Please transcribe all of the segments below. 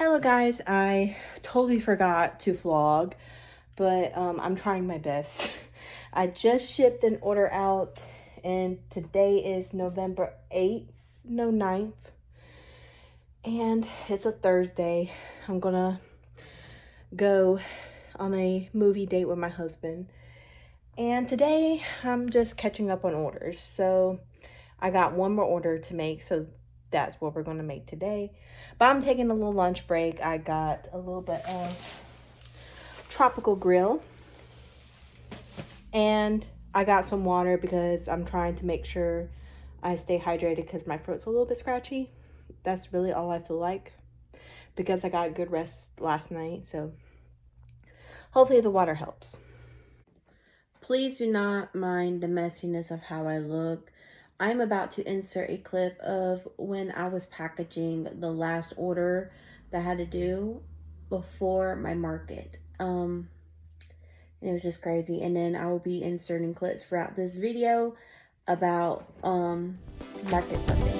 Hello guys, I totally forgot to vlog, but I'm trying my best. I just shipped an order out and today is November 8th, no 9th. And it's a Thursday. I'm gonna go on a movie date with my husband. And today I'm just catching up on orders. So I got one more order to make, so that's what we're gonna make today. But I'm taking a little lunch break. I got a little bit of tropical grill and I got some water because I'm trying to make sure I stay hydrated because my throat's a little bit scratchy. That's really all I feel like because I got a good rest last night, so hopefully the water helps. Please do not mind the messiness of how I look. I'm about to insert a clip of when I was packaging the last order that I had to do before my market. And it was just crazy. And then I will be inserting clips throughout this video about market prepping.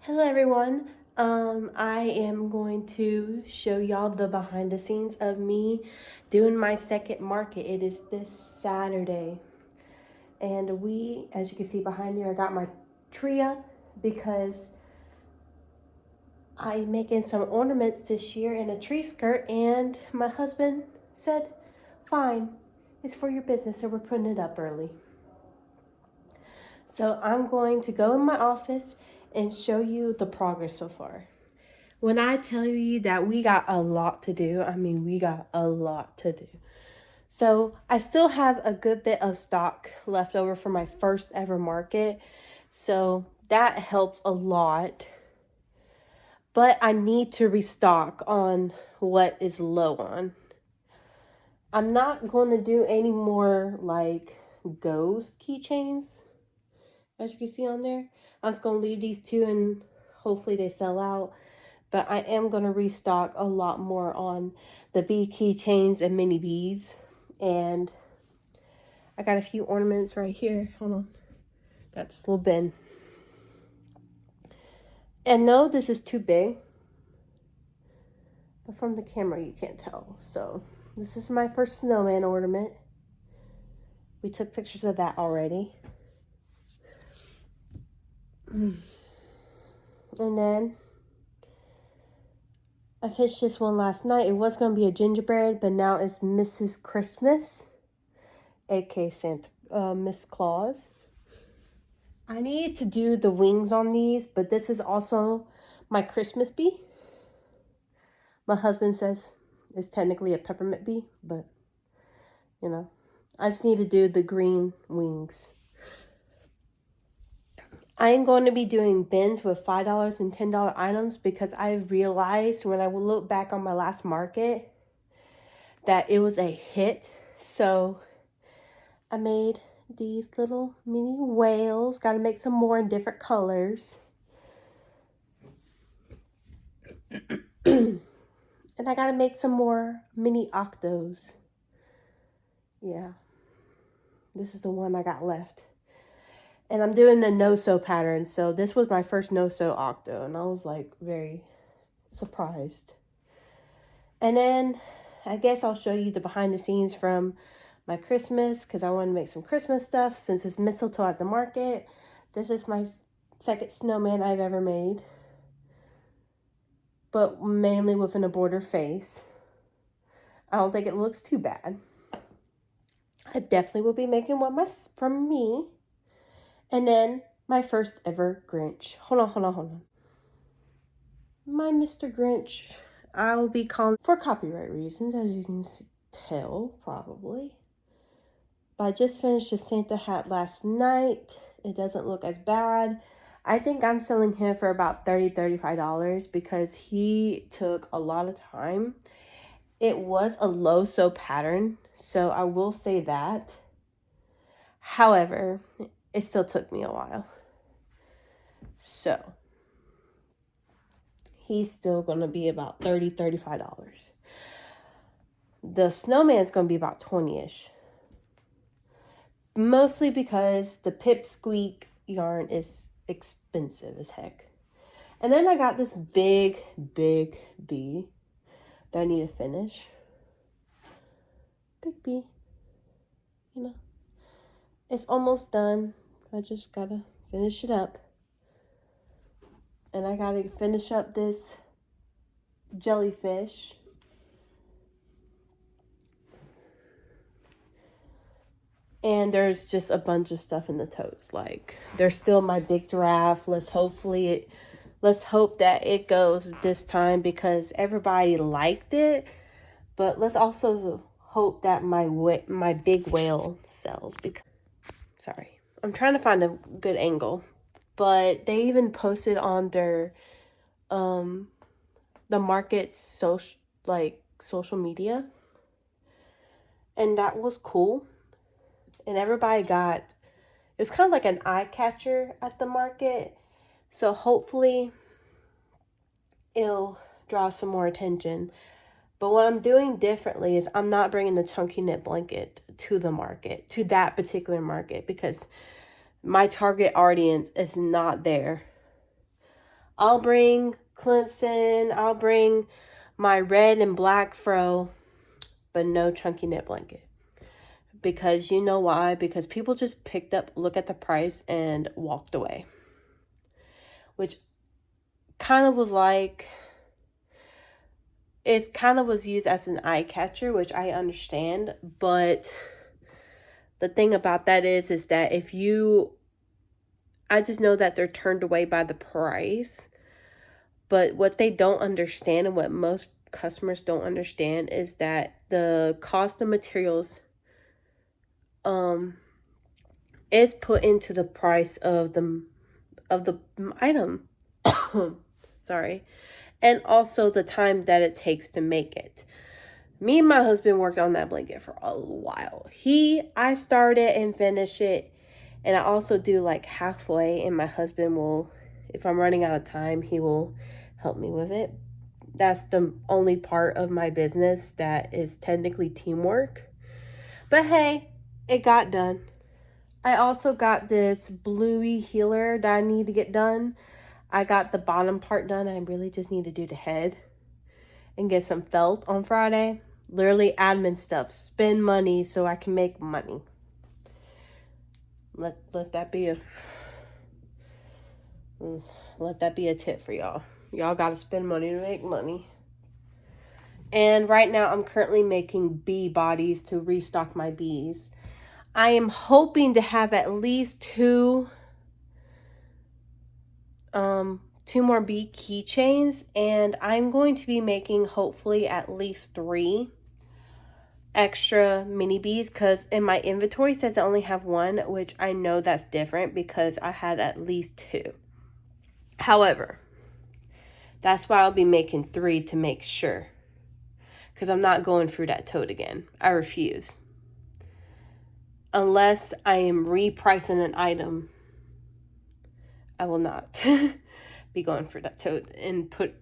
Hello everyone. I am going to show y'all the behind the scenes of me doing my second market. It is this Saturday. And as you can see behind here, I got my tree up because I'm making some ornaments this year in a tree skirt, and my husband said, fine, it's for your business, so we're putting it up early. So I'm going to go in my office and show you the progress so far. When I tell you that we got a lot to do, I mean we got a lot to do. So I still have a good bit of stock left over for my first ever market. So that helps a lot. But I need to restock on what is low on. I'm not going to do any more like ghost keychains, as you can see on there. I'm just going to leave these two and hopefully they sell out. But I am going to restock a lot more on the bee keychains and mini beads. And I got a few ornaments right here. Hold on. Got this little bin. And no, this is too big. But from the camera, you can't tell. So this is my first snowman ornament. We took pictures of that already. And then I finished this one last night. It was going to be a gingerbread, but now it's Mrs. Christmas, aka Santa, Miss Claus. I need to do the wings on these, but this is also my Christmas bee. My husband says it's technically a peppermint bee, but you know, I just need to do the green wings. I'm going to be doing bins with $5 and $10 items because I realized when I look back on my last market that it was a hit. So I made these little mini whales. Got to make some more in different colors. And I got to make some more mini octos. Yeah. This is the one I got left. And I'm doing the no-sew pattern. So this was my first no-sew octo. And I was like very surprised. And then I guess I'll show you the behind the scenes from my Christmas. Because I want to make some Christmas stuff. Since it's mistletoe at the market. This is my second snowman I've ever made. But mainly with an border face. I don't think it looks too bad. I definitely will be making one from me. And then my first ever Grinch. Hold on. My Mr. Grinch. I will be calling for copyright reasons, as you can tell, probably. But I just finished the Santa hat last night. It doesn't look as bad. I think I'm selling him for about $35 because he took a lot of time. It was a low sew pattern, so I will say that. However, it still took me a while. So, he's still going to be about $35. The snowman's going to be about 20-ish. Mostly because the pipsqueak yarn is expensive as heck. And then I got this big bee that I need to finish. Big bee. You know. It's almost done. I just gotta finish it up. And I gotta finish up this jellyfish. And there's just a bunch of stuff in the totes. Like, there's still my big giraffe. Let's hope that it goes this time because everybody liked it. But let's also hope that my big whale sells. Because, sorry, I'm trying to find a good angle. But they even posted on their the market's social media, and that was cool. And everybody it was kind of like an eye catcher at the market. So hopefully it'll draw some more attention. But what I'm doing differently is I'm not bringing the chunky knit blanket to the market, to that particular market, because my target audience is not there. I'll bring Clemson, I'll bring my red and black fro, but no chunky knit blanket. Because you know why? Because people just look at the price and walked away. Which kind of was like, it kind of was used as an eye catcher, which I understand. But the thing about that is that I just know that they're turned away by the price. But what they don't understand, and what most customers don't understand, is that the cost of materials is put into the price of the item. Sorry. And also the time that it takes to make it. Me and my husband worked on that blanket for a while. I started and finished it, and I also do like halfway, and my husband will, if I'm running out of time, he will help me with it. That's the only part of my business that is technically teamwork. But hey, it got done. I also got this bluey healer that I need to get done. I got the bottom part done. I really just need to do the head and get some felt on Friday. Literally admin stuff. Spend money so I can make money. Let that be a tip for y'all. Y'all gotta spend money to make money. And right now I'm currently making bee bodies to restock my bees. I am hoping to have at least two more bee keychains, and I'm going to be making hopefully at least 3 extra mini bees, because in my inventory says I only have 1, which I know that's different because I had at least 2. However, that's why I'll be making 3 to make sure, because I'm not going through that tote again. I refuse. Unless I am repricing an item, I will not be going for that tote and put.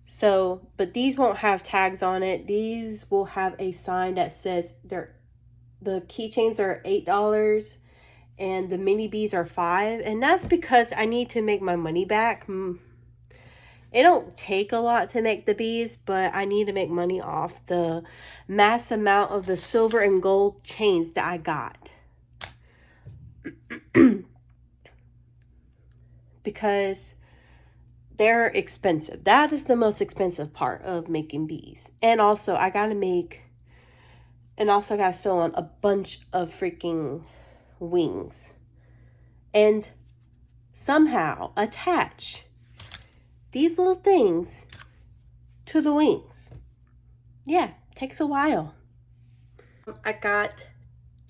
So, but these won't have tags on it. These will have a sign that says the keychains are $8 and the mini bees are $5. And that's because I need to make my money back. It don't take a lot to make the bees, but I need to make money off the mass amount of the silver and gold chains that I got. Because they're expensive. That is the most expensive part of making bees. And also I gotta sew on a bunch of freaking wings. And somehow attach these little things to the wings. Yeah, takes a while. I got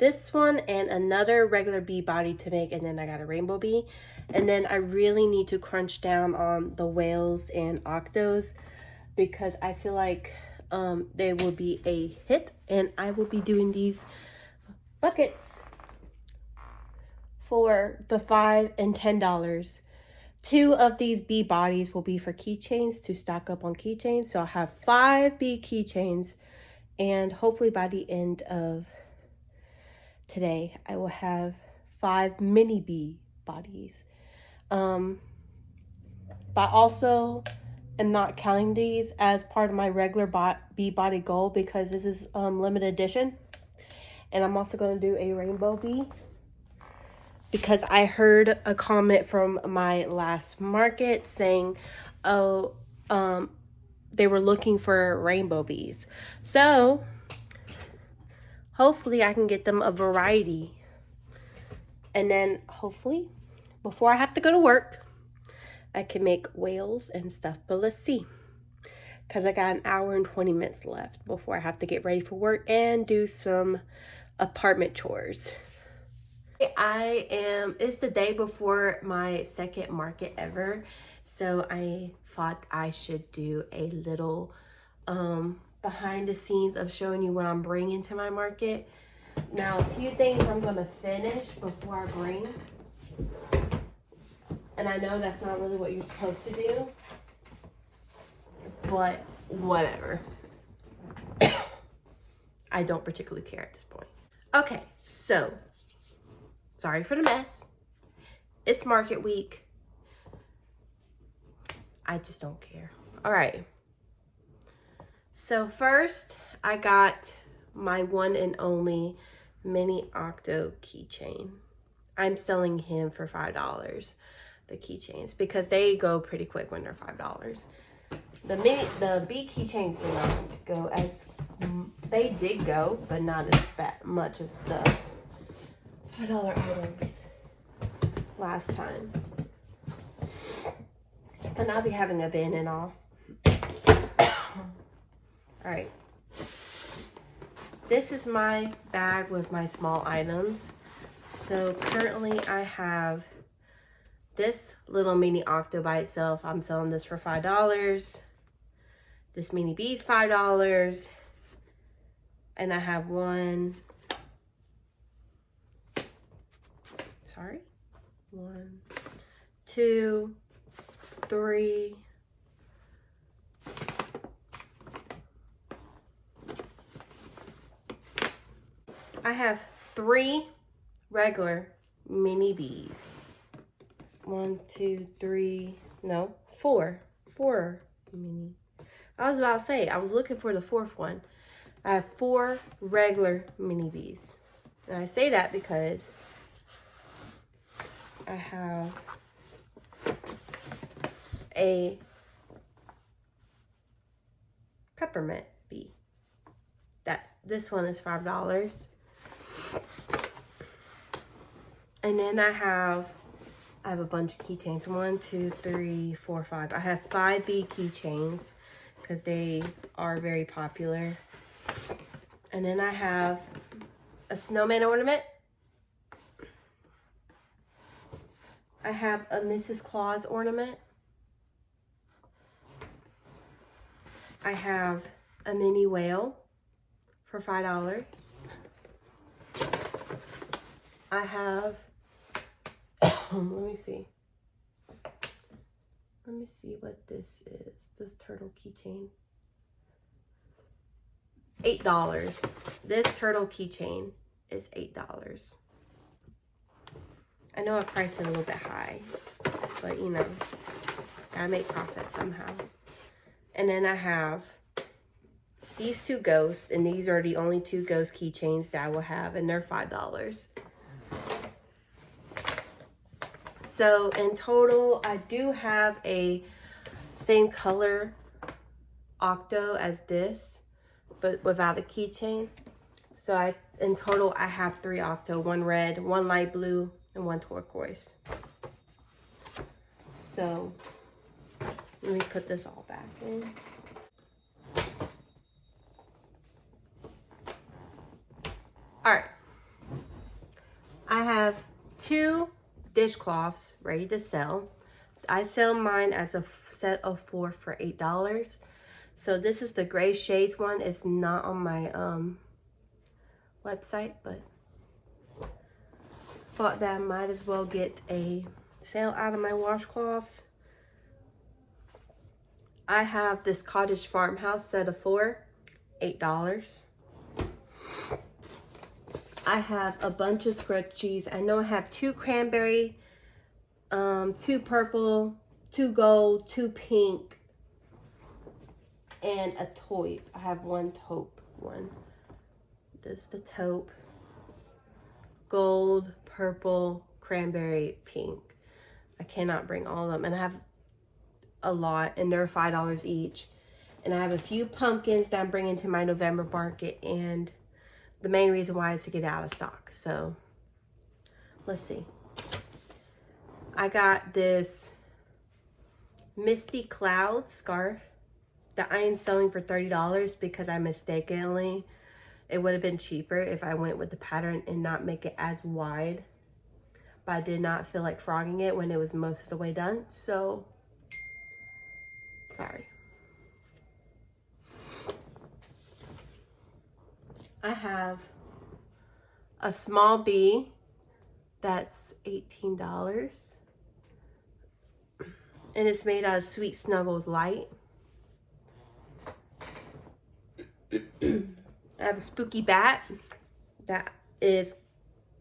this one and another regular bee body to make, and then I got a rainbow bee. And then I really need to crunch down on the whales and octos because I feel like they will be a hit, and I will be doing these buckets for the $5 and $10. 2 of these bee bodies will be for keychains to stock up on keychains. So I'll have 5 bee keychains, and hopefully by the end of today I will have 5 mini bee bodies. But also am not counting these as part of my regular bee body goal because this is limited edition. And I'm also going to do a rainbow bee because I heard a comment from my last market saying, oh, they were looking for rainbow bees. So hopefully I can get them a variety. And then hopefully before I have to go to work, I can make whales and stuff. But let's see, because I got an hour and 20 minutes left before I have to get ready for work and do some apartment chores. It's the day before my second market ever, so I thought I should do a little behind the scenes of showing you what I'm bringing to my market. Now, a few things I'm going to finish before I bring, and I know that's not really what you're supposed to do, but whatever. I don't particularly care at this point. Okay, so sorry for the mess. It's market week. I just don't care. All right. So first, I got my one and only mini octo keychain. I'm selling him for $5, the keychains, because they go pretty quick when they're $5. The bee keychains did not go as, they did go, but not as much as the $5 items last time. And I'll be having a bin and all. Alright. This is my bag with my small items. So currently I have this little mini octo by itself. I'm selling this for $5. This mini bee's $5. And I have one, 2, 3, I have 3 regular mini bees. 1, 2, 3, no, 4 mini. I was about to say, I was looking for the 4th one. I have 4 regular mini bees. And I say that because I have a peppermint bee. This one is $5. And then I have a bunch of keychains. 1, 2, 3, 4, 5. I have 5 bee keychains because they are very popular. And then I have a snowman ornament. I have a Mrs. Claus ornament. I have a mini whale for $5. I have, let me see what this is. This turtle keychain. $8. This turtle keychain is $8. I know I priced it a little bit high, but you know, gotta make profit somehow. And then I have these 2 ghosts, and these are the only 2 ghost keychains that I will have, and they're $5. So in total, I do have a same color octo as this, but without a keychain. So in total, I have 3 octo, 1 red, 1 light blue, and 1 turquoise. So let me put this all back in. All right. I have 2 dishcloths ready to sell. I sell mine as a set of 4 for $8. So this is the gray shades one. It's not on my website, but thought that I might as well get a sale out of my washcloths. I have this cottage farmhouse set of 4, $8. I have a bunch of scrunchies. I know I have 2 cranberry, 2 purple, 2 gold, 2 pink, and a taupe. I have 1 taupe one. This is the taupe. Gold, purple, cranberry, pink. I cannot bring all of them. And I have a lot, and they're $5 each. And I have a few pumpkins that I'm bringing to my November market, and the main reason why is to get out of stock. So let's see. I got this Misty Cloud scarf that I am selling for $30 because I mistakenly, it would have been cheaper if I went with the pattern and not make it as wide. But I did not feel like frogging it when it was most of the way done. So, sorry. I have a small bee that's $18. And it's made out of Sweet Snuggles Light. I have a spooky bat that is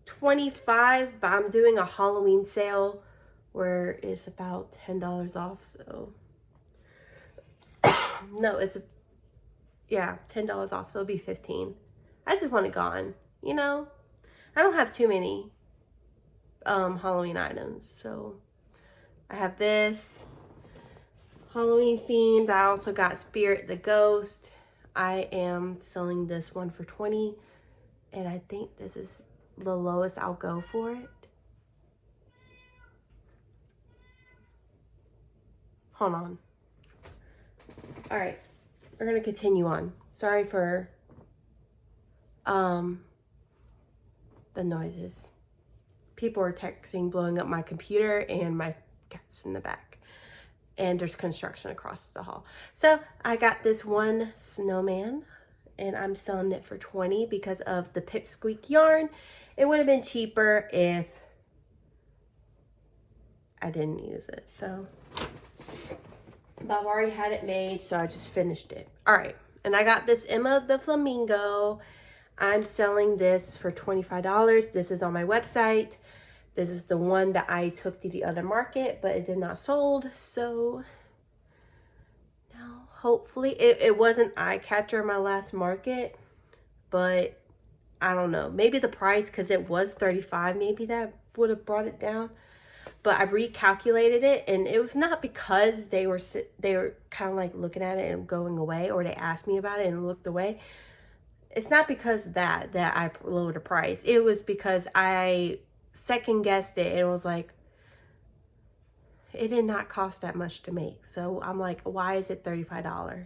$25, but I'm doing a Halloween sale where it's about $10 off, so no, it's $10 off, so it'll be $15. I just want it gone, you know. I don't have too many Halloween items, so I have this Halloween themed. I also got Spirit the Ghost. I am selling this one for $20, and I think this is the lowest I'll go for it. Hold on. All right, we're gonna continue on. Sorry for the noises. People are texting, blowing up my computer, and my cat's in the back. And there's construction across the hall. So I got this one snowman, and I'm selling it for $20 because of the pipsqueak yarn. It would have been cheaper if I didn't use it. So, but I've already had it made, so I just finished it. All right, and I got this Emma the Flamingo. I'm selling this for $25. This is on my website. This is the one that I took to the other market, but it did not sold. So now hopefully it wasn't eye catcher in my last market, but I don't know. Maybe the price, because it was $35, maybe that would have brought it down. But I recalculated it, and it was not because they were kind of like looking at it and going away, or they asked me about it and looked away. It's not because of that I lowered the price. It was because I second guessed it, and it was like, it did not cost that much to make. So I'm like, why is it $35?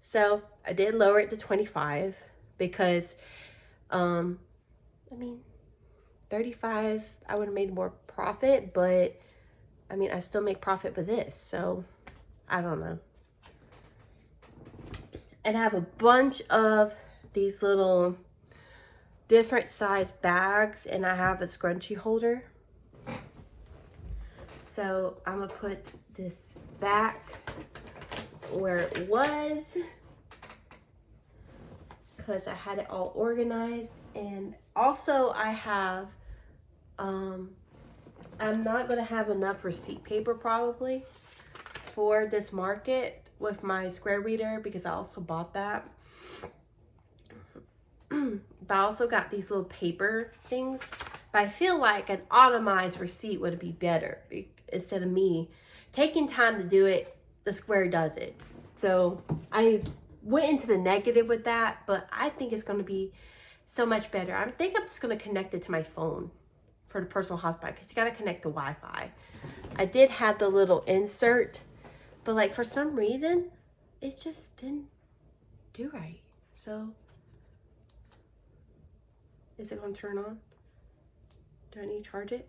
So I did lower it to $25 because, I mean, $35, I would have made more profit, but I mean, I still make profit with this. So I don't know. And I have a bunch of these little different size bags, and I have a scrunchie holder. So I'm gonna put this back where it was because I had it all organized. And also I have I'm not gonna have enough receipt paper probably for this market with my square reader, because I also bought that. But I also got these little paper things. But I feel like an automized receipt would be better. Instead of me taking time to do it, the square does it. So I went into the negative with that, but I think it's going to be so much better. I think I'm just going to connect it to my phone for the personal hotspot, because you got to connect the Wi-Fi. I did have the little insert, but like for some reason, it just didn't do right. So, is it going to turn on? Do I need to charge it?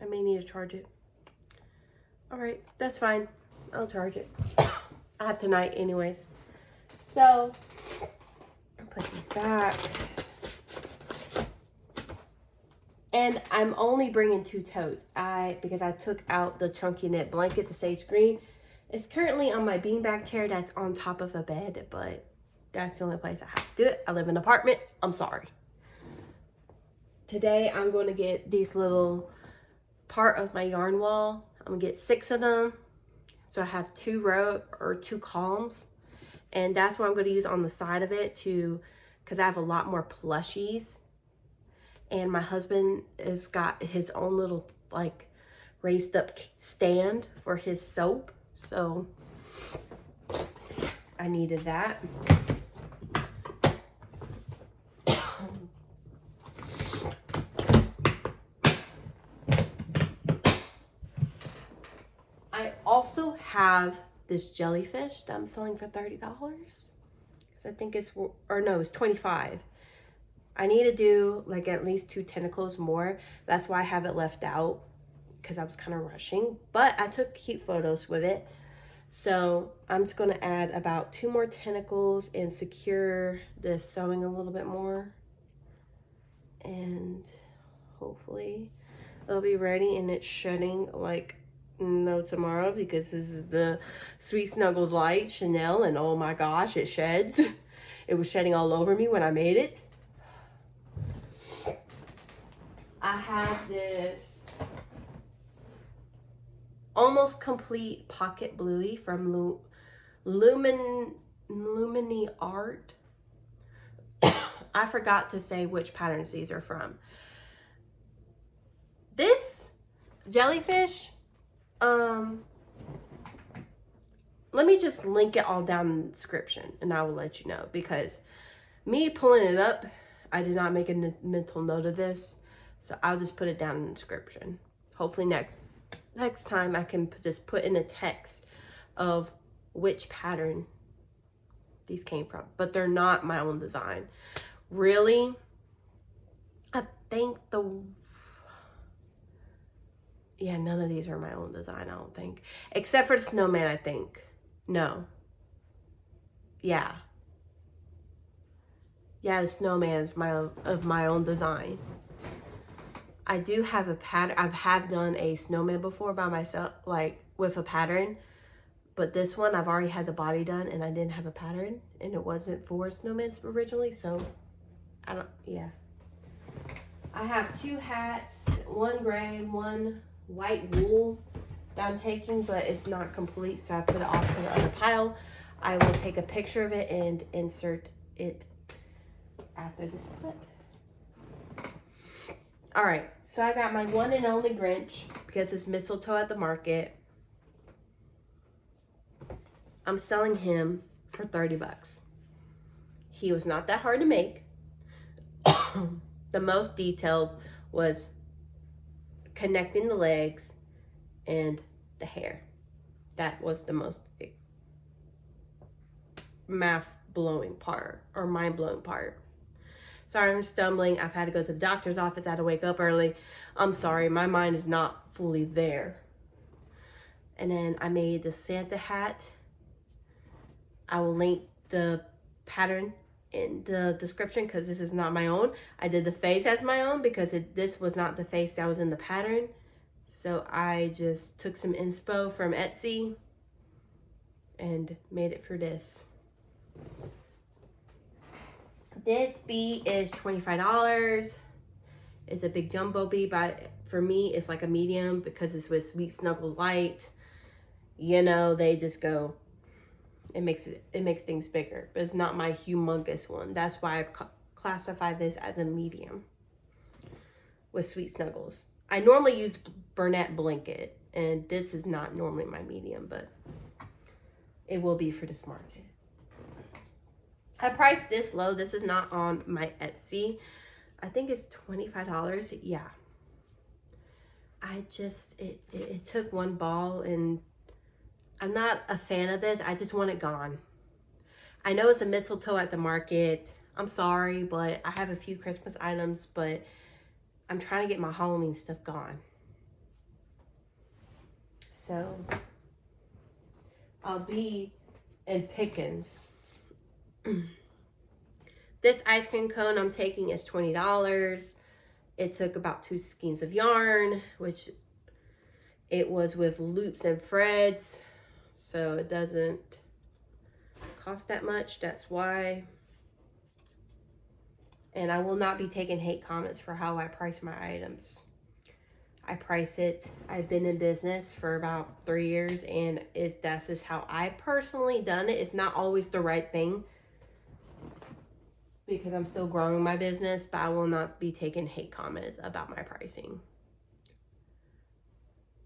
I may need to charge it. All right, that's fine. I'll charge it. I have tonight anyways. So, I'll put these back. And I'm only bringing 2 totes. Because I took out the chunky knit blanket, the sage green. It's currently on my beanbag chair that's on top of a bed, but that's the only place I have to do it. I live in an apartment. I'm sorry. Today, I'm going to get these little part of my yarn wall. I'm gonna get 6 of them. So I have 2 row or 2 columns. And that's what I'm gonna use on the side of it because I have a lot more plushies. And my husband has got his own little like raised up stand for his soap. So I needed that. I also have this jellyfish that I'm selling for $30. Because I think it's, or no, it's 25. I need to do like at least 2 tentacles more. That's why I have it left out, because I was kind of rushing. But I took cute photos with it. So I'm just going to add about 2 more tentacles and secure the sewing a little bit more. And hopefully it'll be ready, and it's shedding like no tomorrow, because this is the Sweet Snuggles Light Chanel, and oh my gosh, it sheds. It was shedding all over me when I made it. I have this almost complete pocket bluey from LumieElleArt. I forgot to say which patterns these are from. This jellyfish, let me just link it all down in the description and I will let you know, because me pulling it up, I did not make a mental note of this. So I'll just put it down in the description. Hopefully next time I can just put in a text of which pattern these came from. But they're not my own design. Really, I think yeah, none of these are my own design, I don't think. Except for the snowman, I think. No. Yeah. Yeah, the snowman is of my own design. I do have a pattern. I have done a snowman before by myself, like with a pattern. But this one, I've already had the body done and I didn't have a pattern. And it wasn't for snowmen originally, so I don't, yeah. I have 2 hats, 1 gray, 1 white wool that I'm taking, but it's not complete, so I put it off to the other pile. I will take a picture of it and insert it after this clip. All right, so I got my one and only Grinch because it's mistletoe at the market. I'm selling him for 30 bucks. He was not that hard to make. The most detailed was connecting the legs and the hair. That was the most math-blowing part, or mind-blowing part. Sorry, I'm stumbling. I've had to go to the doctor's office. I had to wake up early. I'm sorry, my mind is not fully there. And then I made the Santa hat. I will link the pattern in the description because this is not my own. I did the face as my own because this was not the face that was in the pattern. So I just took some inspo from Etsy and made it for this. This bee is $25. It's a big jumbo bee, but for me, it's like a medium because it's with Sweet Snuggles Light. You know, they just go, it makes things bigger, but it's not my humongous one. That's why I classify this as a medium with Sweet Snuggles. I normally use Bernat Blanket, and this is not normally my medium, but it will be for this market. I priced this low. This is not on my Etsy. I think it's $25. Yeah. It took one ball, and I'm not a fan of this. I just want it gone. I know it's a mistletoe at the market. I'm sorry, but I have a few Christmas items, but I'm trying to get my Halloween stuff gone. So I'll be in Pickens. This ice cream cone I'm taking is $20. It took about 2 skeins of yarn, which it was with loops and threads, so it doesn't cost that much. That's why. And I will not be taking hate comments for how I price my items. I price it. I've been in business for about 3 years, and that's just how I personally done it. It's not always the right thing because I'm still growing my business, but I will not be taking hate comments about my pricing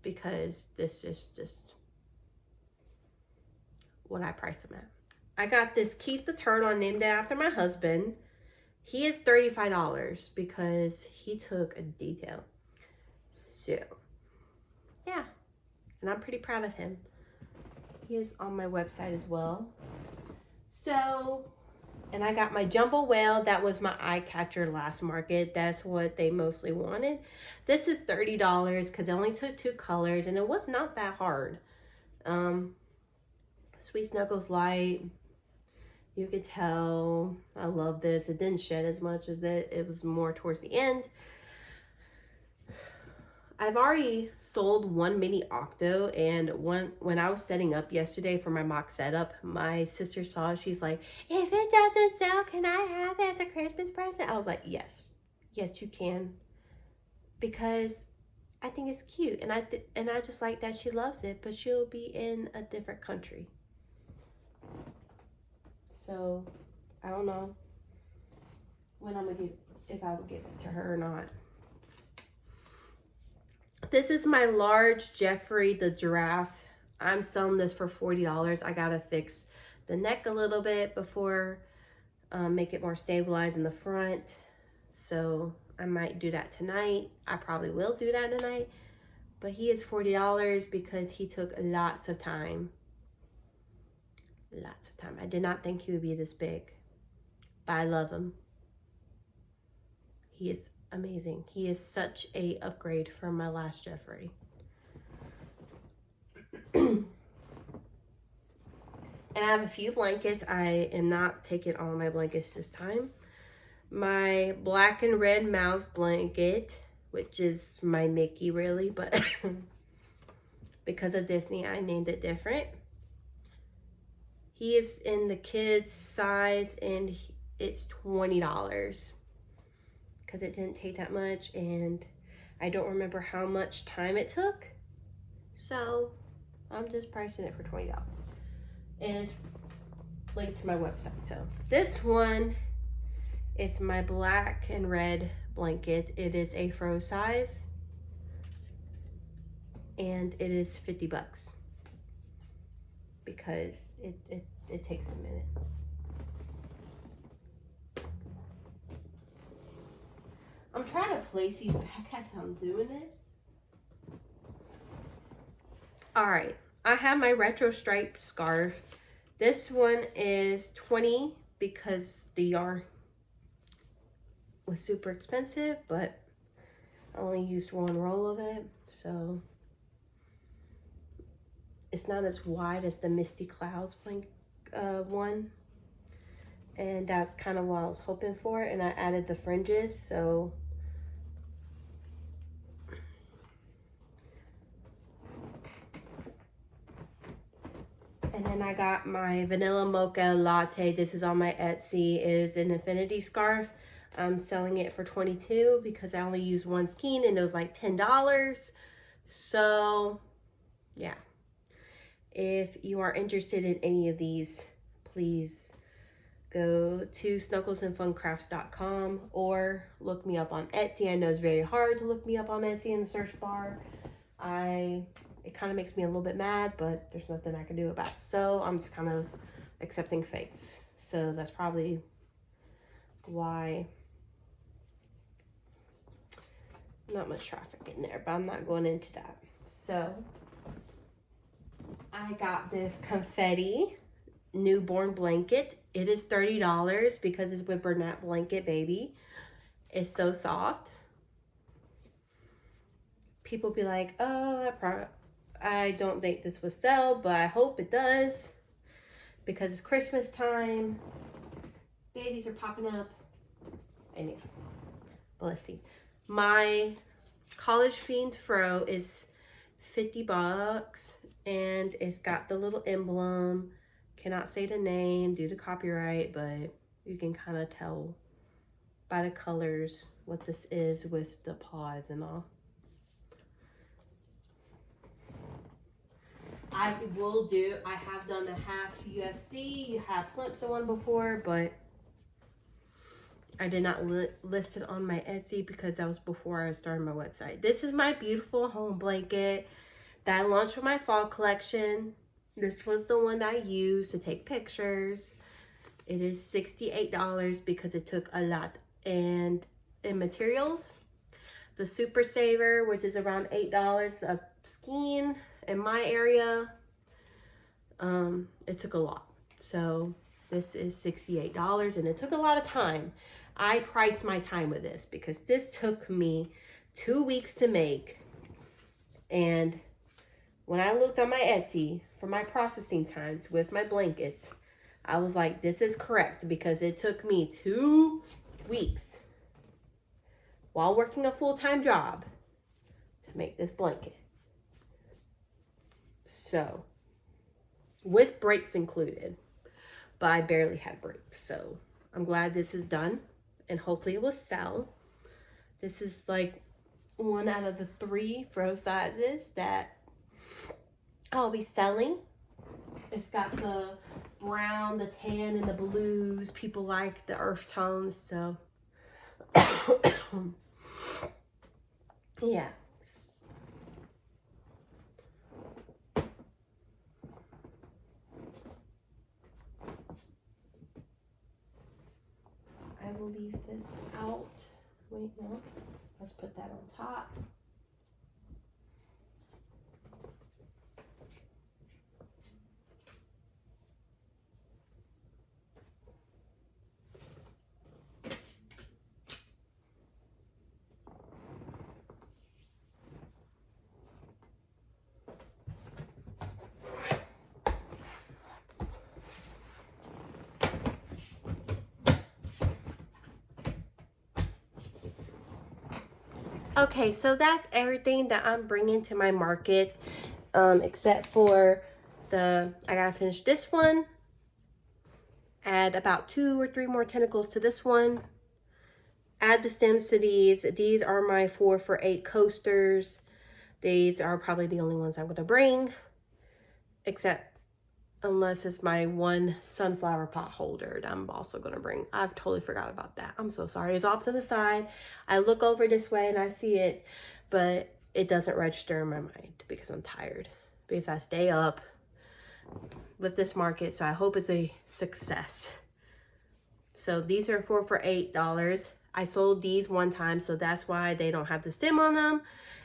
because this is just what I price them at. I got this Keith the Turtle named after my husband. He is $35 because he took a detail. So, yeah. And I'm pretty proud of him. He is on my website as well. So, and I got my jumbo whale. That was my eye catcher last market. That's what they mostly wanted. This is $30 because it only took 2 colors and it was not that hard. Sweet Snuggles Light. You could tell I love this. It didn't shed as much as it was more towards the end. I've already sold 1 mini octo, and when I was setting up yesterday for my mock setup, my sister saw it. She's like, if it doesn't sell, can I have it as a Christmas present? I was like, yes, you can, because I think it's cute, and I just like that she loves it, but she'll be in a different country. So, I don't know when if I would give it to her or not. This is my large Geoffrey the giraffe. I'm selling this for $40. I gotta fix the neck a little bit before make it more stabilized in the front. So I might do that tonight. I probably will do that tonight. But he is $40 because he took lots of time. Lots of time. I did not think he would be this big, but I love him. He is amazing. He is such a upgrade from my last Geoffrey. And I have a few blankets. I am not taking all my blankets this time. My black and red mouse blanket, which is my Mickey really, but because of Disney, I named it different. He is in the kids size and it's $20 because it didn't take that much, and I don't remember how much time it took. So I'm just pricing it for $20. And it's linked to my website. So this one, it's my black and red blanket. It is a fro size and it is $50 because it takes a minute. I'm trying to place these back as I'm doing this. All right, I have my retro striped scarf. This one is $20 because the yarn was super expensive, but I only used 1 roll of it, so it's not as wide as the Misty Clouds one, and that's kind of what I was hoping for. And I added the fringes, so and then I got my vanilla mocha latte. This is on my Etsy. It is an infinity scarf. I'm selling it for $22 because I only used 1 skein and it was like $10. So yeah, if you are interested in any of these, please go to snugglesandfuncrafts.com or look me up on Etsy. I know it's very hard to look me up on Etsy in the search bar. It kind of makes me a little bit mad, but there's nothing I can do about it. So I'm just kind of accepting fate. So that's probably why not much traffic in there, but I'm not going into that. So I got this confetti newborn blanket. It is $30 because it's with Bernat blanket, baby. It's so soft. People be like, oh, I don't think this will sell, but I hope it does because it's Christmas time. Babies are popping up. And yeah, but let's see. My College Fiend fro is $50 and it's got the little emblem. Cannot say the name due to copyright, but you can kind of tell by the colors what this is with the paws and all. I have done a half UFC, half Clemson one before, but I did not list it on my Etsy because that was before I started my website. This is my beautiful home blanket that I launched for my fall collection. This was the one that I used to take pictures. It is $68 because it took a lot. And in materials, the Super Saver, which is around $8 a skein in my area, it took a lot. So this is $68 and it took a lot of time. I priced my time with this because this took me 2 weeks to make. And when I looked on my Etsy for my processing times with my blankets, I was like, this is correct because it took me 2 weeks while working a full-time job to make this blanket. So, with breaks included, but I barely had breaks. So I'm glad this is done and hopefully it will sell. This is like one out of the 3 fro sizes that I'll be selling. It's got the brown, the tan, and the blues. People like the earth tones, so yeah. I will leave this out. Wait, no. Let's put that on top. Okay, so that's everything that I'm bringing to my market, except for I gotta finish this one, add about 2 or 3 more tentacles to this one, add the stems to these. These are my 4 for 8 coasters. These are probably the only ones I'm gonna bring, except unless it's my one sunflower pot holder that I'm also gonna bring. I've totally forgot about that. I'm so sorry. It's off to the side. I look over this way and I see it, but it doesn't register in my mind because I'm tired, because I stay up with this market. So I hope it's a success. So these are 4 for $8. I sold these one time, so that's why they don't have the stem on them,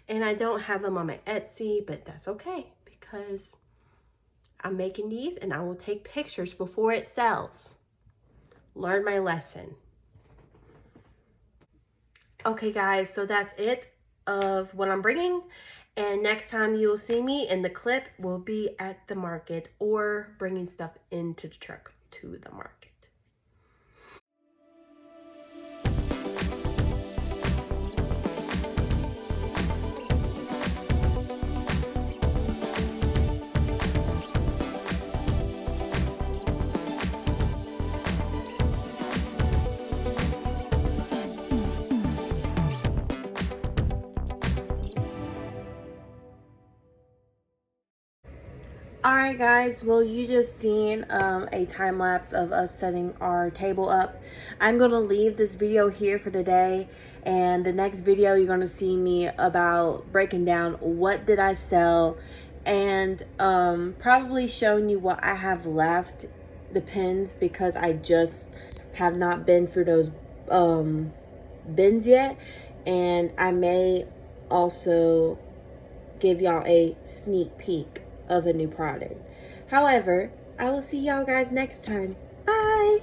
and I don't have them on my Etsy, but that's okay because I'm making these and I will take pictures before it sells. Learn my lesson. Okay guys, so that's it of what I'm bringing, and next time you'll see me in the clip will be at the market or bringing stuff into the truck to the market. Alright guys, well you just seen a time lapse of us setting our table up. I'm going to leave this video here for today, and the next video you're going to see me about breaking down what did I sell, and probably showing you what I have left, the pins, because I just have not been through those bins yet, and I may also give y'all a sneak peek of a new product. However, I will see y'all guys next time. Bye!